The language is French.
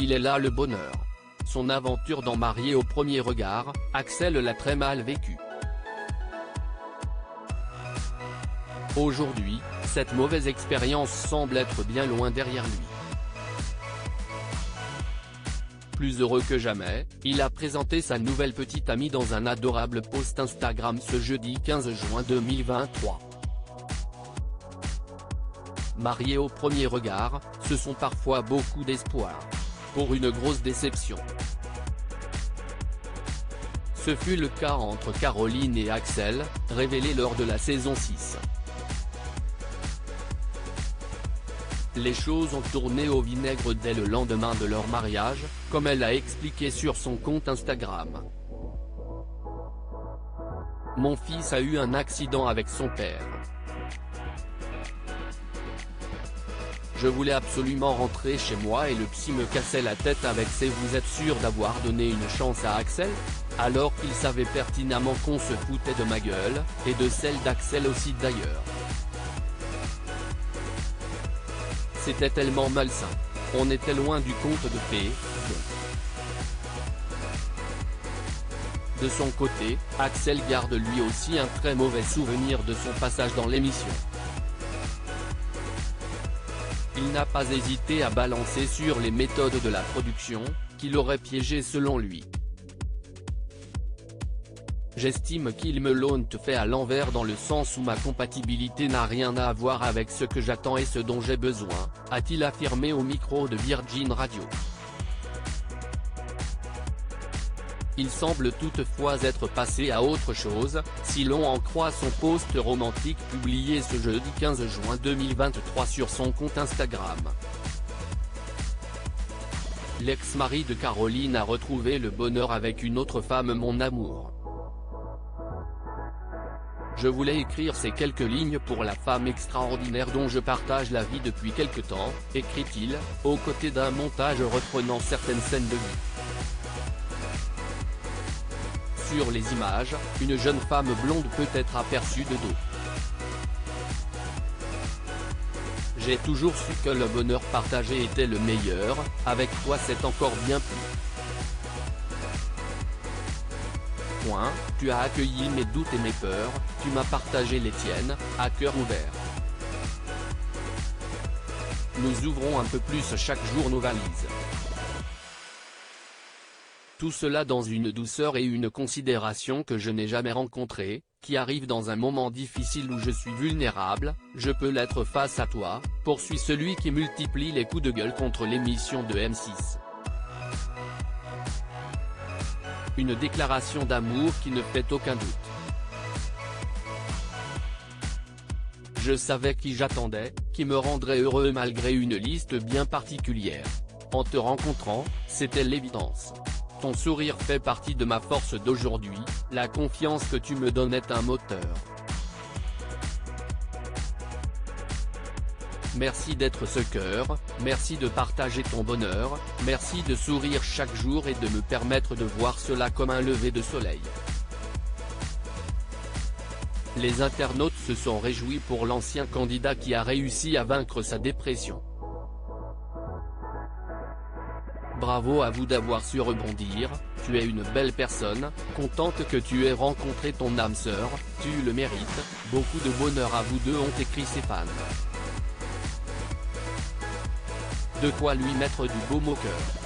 il est là le bonheur. Son aventure dans Marié au premier regard, Axel l'a très mal vécu. Aujourd'hui, cette mauvaise expérience semble être bien loin derrière lui. Plus heureux que jamais, il a présenté sa nouvelle petite amie dans un adorable post Instagram ce jeudi 15 juin 2023. Mariés au premier regard, ce sont parfois beaucoup d'espoir pour une grosse déception. Ce fut le cas entre Caroline et Axel, révélé lors de la saison 6. Les choses ont tourné au vinaigre dès le lendemain de leur mariage, comme elle a expliqué sur son compte Instagram. Mon fils a eu un accident avec son père. Je voulais absolument rentrer chez moi et le psy me cassait la tête avec ses « vous êtes sûr d'avoir donné une chance à Axel ?» alors qu'il savait pertinemment qu'on se foutait de ma gueule, et de celle d'Axel aussi d'ailleurs. C'était tellement malsain. On était loin du conte de fées, bon. De son côté, Axel garde lui aussi un très mauvais souvenir de son passage dans l'émission. Il n'a pas hésité à balancer sur les méthodes de la production, qui l'auraient piégé selon lui. J'estime qu'il me l'ont fait à l'envers dans le sens où ma compatibilité n'a rien à voir avec ce que j'attends et ce dont j'ai besoin, a-t-il affirmé au micro de Virgin Radio. Il semble toutefois être passé à autre chose, si l'on en croit son post romantique publié ce jeudi 15 juin 2023 sur son compte Instagram. L'ex-mari de Caroline a retrouvé le bonheur avec une autre femme. Mon amour. Je voulais écrire ces quelques lignes pour la femme extraordinaire dont je partage la vie depuis quelque temps, écrit-il, aux côtés d'un montage reprenant certaines scènes de vie. Sur les images, une jeune femme blonde peut être aperçue de dos. J'ai toujours su que le bonheur partagé était le meilleur, avec toi c'est encore bien plus. Tu as accueilli mes doutes et mes peurs, tu m'as partagé les tiennes, à cœur ouvert. Nous ouvrons un peu plus chaque jour nos valises. Tout cela dans une douceur et une considération que je n'ai jamais rencontrée, qui arrive dans un moment difficile où je suis vulnérable, je peux l'être face à toi, poursuit celui qui multiplie les coups de gueule contre l'émission de M6. Une déclaration d'amour qui ne fait aucun doute. Je savais qui j'attendais, qui me rendrait heureux malgré une liste bien particulière. En te rencontrant, c'était l'évidence. Ton sourire fait partie de ma force d'aujourd'hui, la confiance que tu me donnes est un moteur. Merci d'être ce cœur, merci de partager ton bonheur, merci de sourire chaque jour et de me permettre de voir cela comme un lever de soleil. Les internautes se sont réjouis pour l'ancien candidat qui a réussi à vaincre sa dépression. Bravo à vous d'avoir su rebondir, tu es une belle personne, contente que tu aies rencontré ton âme sœur, tu le mérites, beaucoup de bonheur à vous deux, ont écrit ses fans. De quoi lui mettre du baume au cœur.